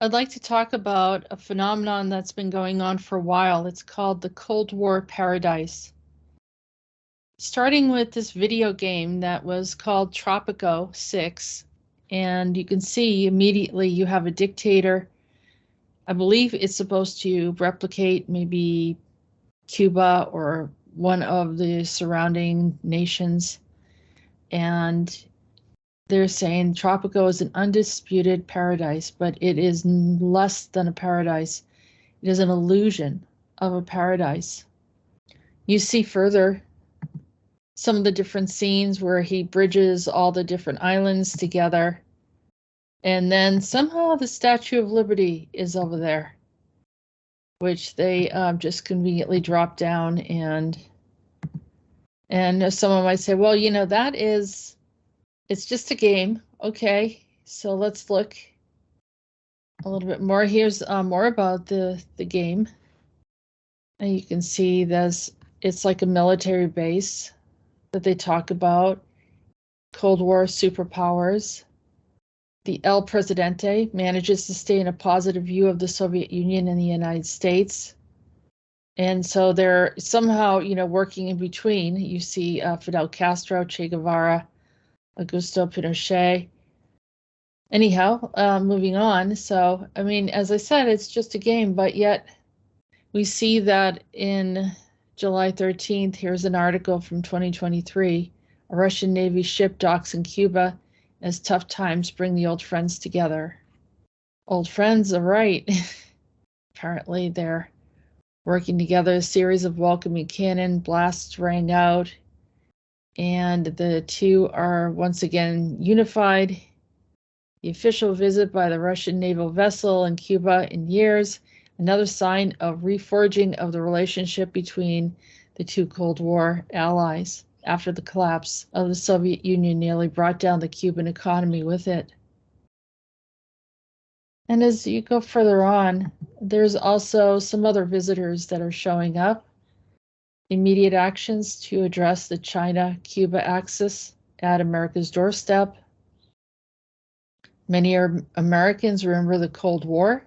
I'd like to talk about a phenomenon that's been going on for a while. It's called the Cold War Paradise. Starting with this video game that was called Tropico 6, and you can see immediately you have a dictator. I believe it's supposed to replicate maybe Cuba or one of the surrounding nations. And they're saying Tropico is an undisputed paradise, but it is less than a paradise. It is an illusion of a paradise. You see further some of the different scenes where he bridges all the different islands together. And then somehow the Statue of Liberty is over there, which they just conveniently drop down. And someone might say, well, it's just a game. Okay, so let's look a little bit more. Here's more about the game. And you can see it's like a military base that they talk about. Cold War superpowers. The El Presidente manages to stay in a positive view of the Soviet Union and the United States. And so they're somehow, working in between. You see Fidel Castro, Che Guevara, Augusto Pinochet. Anyhow, moving on. So, as I said, it's just a game, but yet we see that in July 13th, here's an article from 2023. A Russian Navy ship docks in Cuba as tough times bring the old friends together. Old friends are right. Apparently they're working together. A series of welcoming cannon blasts rang out, and the two are once again unified. The official visit by the Russian naval vessel in Cuba in years, another sign of reforging of the relationship between the two Cold War allies after the collapse of the Soviet Union nearly brought down the Cuban economy with it. And as you go further on, there's also some other visitors that are showing up. Immediate actions to address the China-Cuba axis at America's doorstep. Many Americans remember the Cold War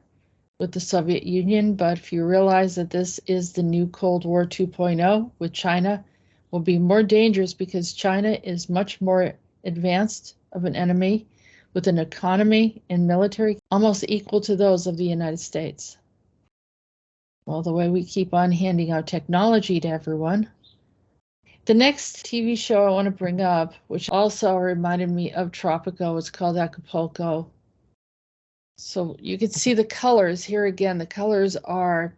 with the Soviet Union, but if you realize that this is the new Cold War 2.0 with China, will be more dangerous because China is much more advanced of an enemy with an economy and military almost equal to those of the United States. Well, the way we keep on handing out technology to everyone. The next TV show I want to bring up, which also reminded me of Tropico, is called Acapulco. So you can see the colors here again. The colors are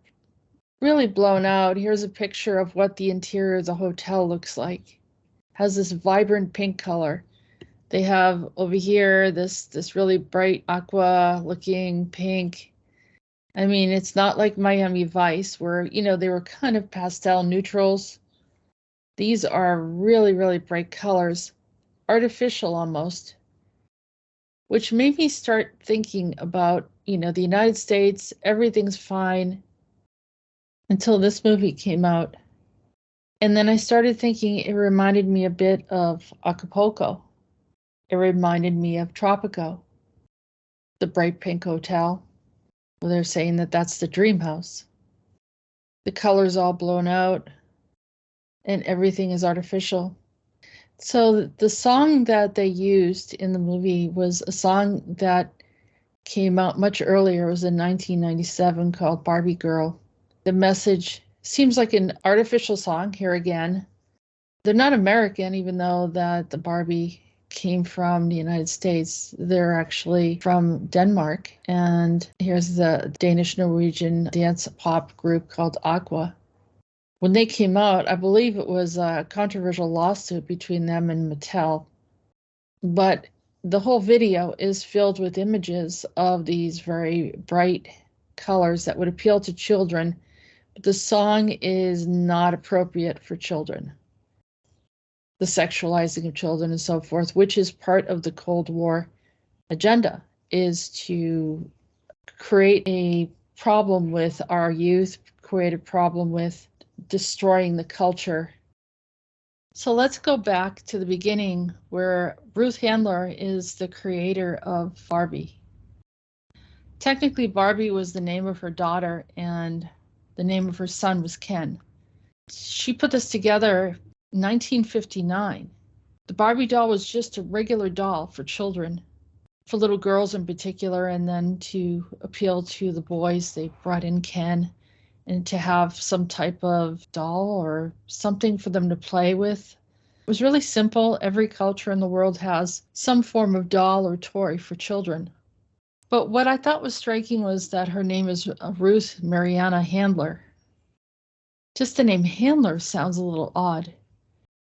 really blown out. Here's a picture of what the interior of the hotel looks like. It has this vibrant pink color. They have over here this really bright aqua looking pink. It's not like Miami Vice where, they were kind of pastel neutrals. These are really, really bright colors, artificial almost, which made me start thinking about, the United States, everything's fine until this movie came out. And then I started thinking it reminded me a bit of Acapulco. It reminded me of Tropico, the bright pink hotel. Well, they're saying that that's the dream house. The color's all blown out and everything is artificial. So the song that they used in the movie was a song that came out much earlier. It was in 1997 called Barbie Girl. The message seems like an artificial song here again. They're not American, even though that the Barbie came from the United States. They're actually from Denmark. And here's the Danish-Norwegian dance pop group called Aqua. When they came out, I believe it was a controversial lawsuit between them and Mattel. But the whole video is filled with images of these very bright colors that would appeal to children. But the song is not appropriate for children. The sexualizing of children and so forth, which is part of the Cold War agenda, is to create a problem with our youth, create a problem with destroying the culture. So let's go back to the beginning where Ruth Handler is the creator of Barbie. Technically, Barbie was the name of her daughter, and the name of her son was Ken. She put this together in 1959. The Barbie doll was just a regular doll for children, for little girls in particular, and then to appeal to the boys, they brought in Ken, and to have some type of doll or something for them to play with. It was really simple. Every culture in the world has some form of doll or toy for children. But what I thought was striking was that her name is Ruth Mariana Handler. Just the name Handler sounds a little odd.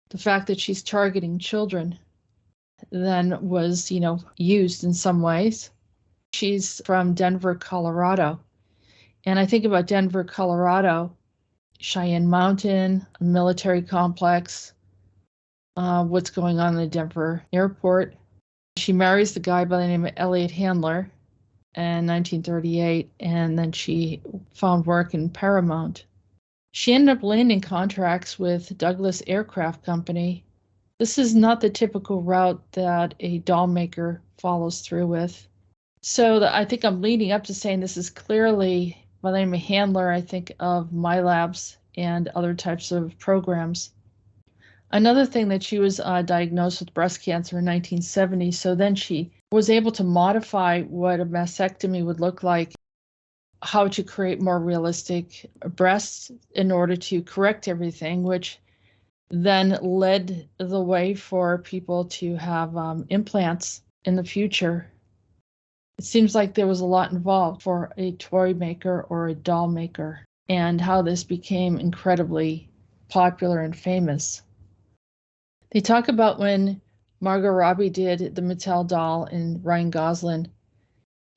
The fact that she's targeting children then was, used in some ways. She's from Denver, Colorado. And I think about Denver, Colorado, Cheyenne Mountain, a military complex, what's going on in the Denver airport. She marries the guy by the name of Elliot Handler in 1938, and then she found work in Paramount. She ended up landing contracts with Douglas Aircraft Company. This is not the typical route that a doll maker follows through with. So I think I'm leading up to saying this is clearly, by the name of Handler, I think of My Labs and other types of programs. Another thing that she was diagnosed with breast cancer in 1970, so then she was able to modify what a mastectomy would look like, how to create more realistic breasts in order to correct everything, which then led the way for people to have implants in the future. It seems like there was a lot involved for a toy maker or a doll maker, and how this became incredibly popular and famous. They talk about when Margot Robbie did the Mattel doll and Ryan Gosling,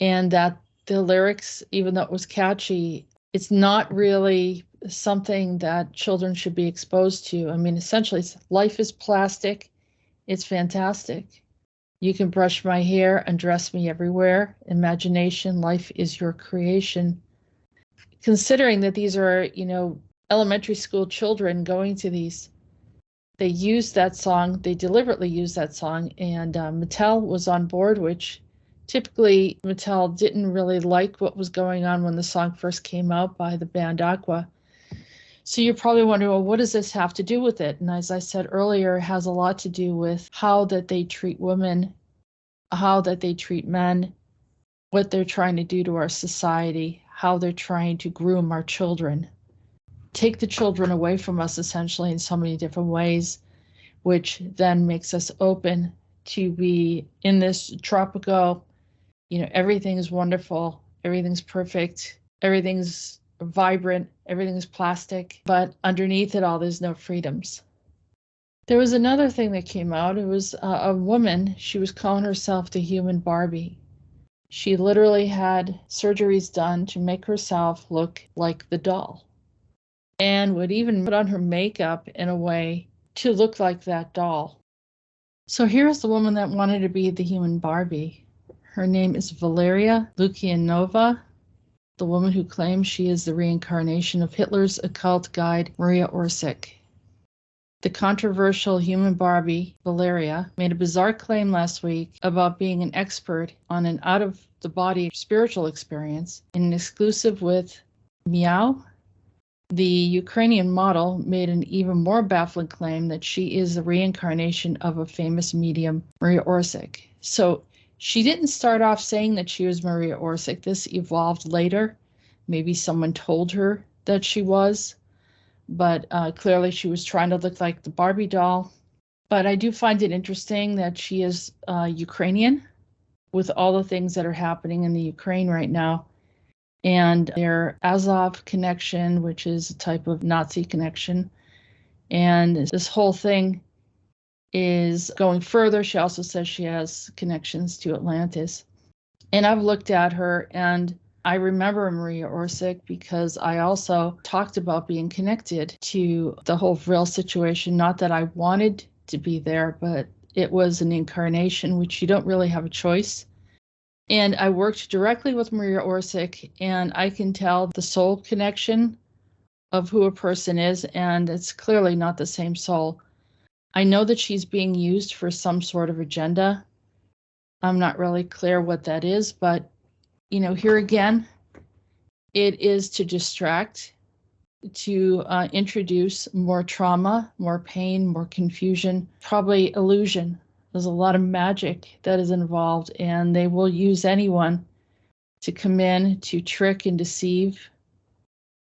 and that the lyrics, even though it was catchy, it's not really something that children should be exposed to. I mean, essentially, life is plastic. It's fantastic. You can brush my hair, undress me everywhere. Imagination, life is your creation. Considering that these are, elementary school children going to these, they used that song, they deliberately used that song, and Mattel was on board, which typically Mattel didn't really like what was going on when the song first came out by the band Aqua. So you're probably wondering, well, what does this have to do with it? And as I said earlier, it has a lot to do with how that they treat women, how that they treat men, what they're trying to do to our society, how they're trying to groom our children, take the children away from us essentially in so many different ways, which then makes us open to be in this Tropico, everything's wonderful, everything's perfect, everything's vibrant, everything's plastic, but underneath it all, there's no freedoms. There was another thing that came out. It was a woman. She was calling herself the human Barbie. She literally had surgeries done to make herself look like the doll, and would even put on her makeup in a way to look like that doll. So here's the woman that wanted to be the human Barbie. Her name is Valeria Lukianova, the woman who claims she is the reincarnation of Hitler's occult guide, Maria Orsic. The controversial human Barbie, Valeria, made a bizarre claim last week about being an expert on an out-of-the-body spiritual experience in an exclusive with Meow. The Ukrainian model made an even more baffling claim that she is the reincarnation of a famous medium, Maria Orsic. So she didn't start off saying that she was Maria Orsic. This evolved later. Maybe someone told her that she was, but clearly she was trying to look like the Barbie doll. But I do find it interesting that she is Ukrainian, with all the things that are happening in the Ukraine right now. And their Azov connection, which is a type of Nazi connection. And this whole thing is going further. She also says she has connections to Atlantis. And I've looked at her, and I remember Maria Orsic because I also talked about being connected to the whole Vril situation. Not that I wanted to be there, but it was an incarnation, which you don't really have a choice. And I worked directly with Maria Orsic, and I can tell the soul connection of who a person is, and it's clearly not the same soul. I know that she's being used for some sort of agenda. I'm not really clear what that is, but Here again, it is to distract, to introduce more trauma, more pain, more confusion, probably illusion. There's a lot of magic that is involved, and they will use anyone to come in to trick and deceive.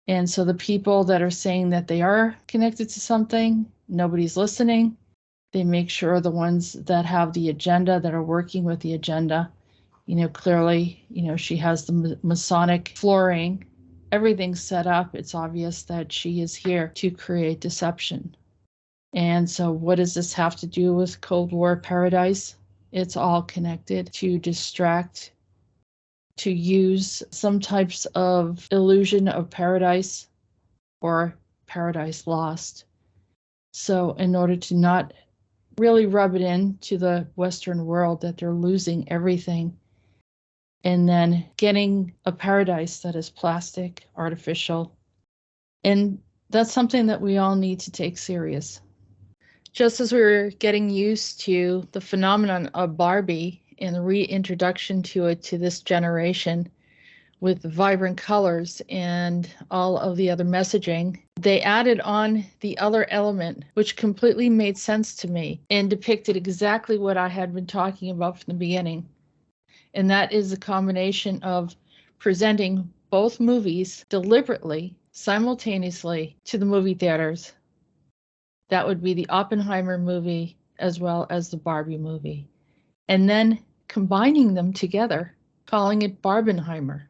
And so the people that are saying that they are connected to something, nobody's listening. They make sure the ones that have the agenda, that are working with the agenda, clearly, she has the Masonic flooring, everything's set up. It's obvious that she is here to create deception. And so what does this have to do with Cold War paradise? It's all connected to distract, to use some types of illusion of paradise or paradise lost. So in order to not really rub it into the Western world that they're losing everything, and then getting a paradise that is plastic, artificial. And that's something that we all need to take serious. Just as we're getting used to the phenomenon of Barbie and the reintroduction to it to this generation with vibrant colors and all of the other messaging, they added on the other element, which completely made sense to me and depicted exactly what I had been talking about from the beginning. And that is a combination of presenting both movies deliberately, simultaneously to the movie theaters. That would be the Oppenheimer movie as well as the Barbie movie. And then combining them together, calling it Barbenheimer.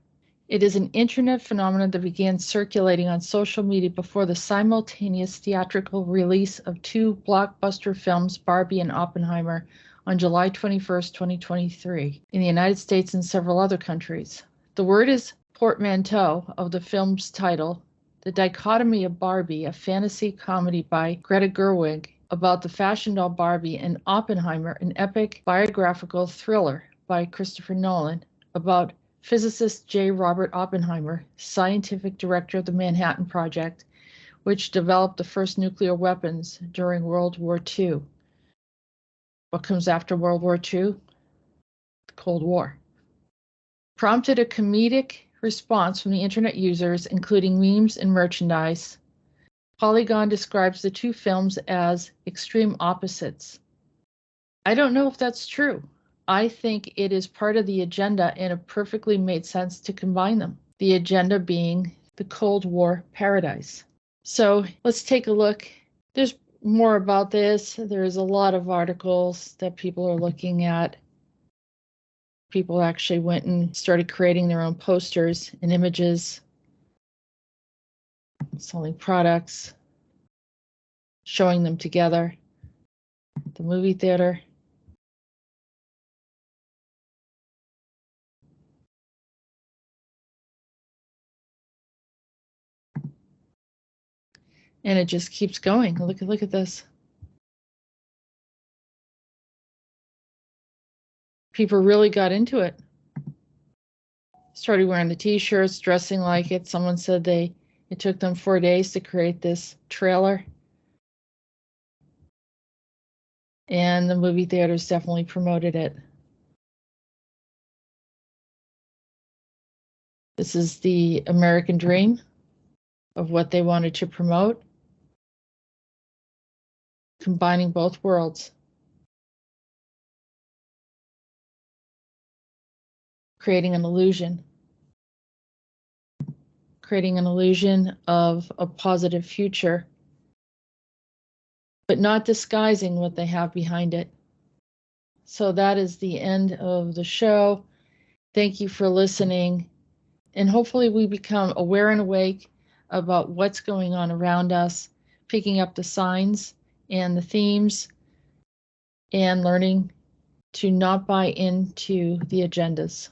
It is an internet phenomenon that began circulating on social media before the simultaneous theatrical release of two blockbuster films, Barbie and Oppenheimer, on July 21st, 2023, in the United States and several other countries. The word is portmanteau of the film's title, The Dichotomy of Barbie, a fantasy comedy by Greta Gerwig about the fashion doll Barbie, and Oppenheimer, an epic biographical thriller by Christopher Nolan about physicist J. Robert Oppenheimer, scientific director of the Manhattan Project, which developed the first nuclear weapons during World War II. What comes after World War II? The Cold War. Prompted a comedic response from the internet users, including memes and merchandise. Polygon describes the two films as extreme opposites. I don't know if that's true. I think it is part of the agenda, and it perfectly made sense to combine them. The agenda being the Cold War paradise. So let's take a look. There's more about this. There's a lot of articles that people are looking at. People actually went and started creating their own posters and images, selling products, showing them together. The movie theater. And it just keeps going. Look at this. People really got into it. Started wearing the t-shirts, dressing like it. Someone said it took them 4 days to create this trailer. And the movie theaters definitely promoted it. This is the American dream of what they wanted to promote. Combining both worlds. Creating an illusion. Creating an illusion of a positive future, but not disguising what they have behind it. So that is the end of the show. Thank you for listening. And hopefully we become aware and awake about what's going on around us, picking up the signs and the themes, and learning to not buy into the agendas.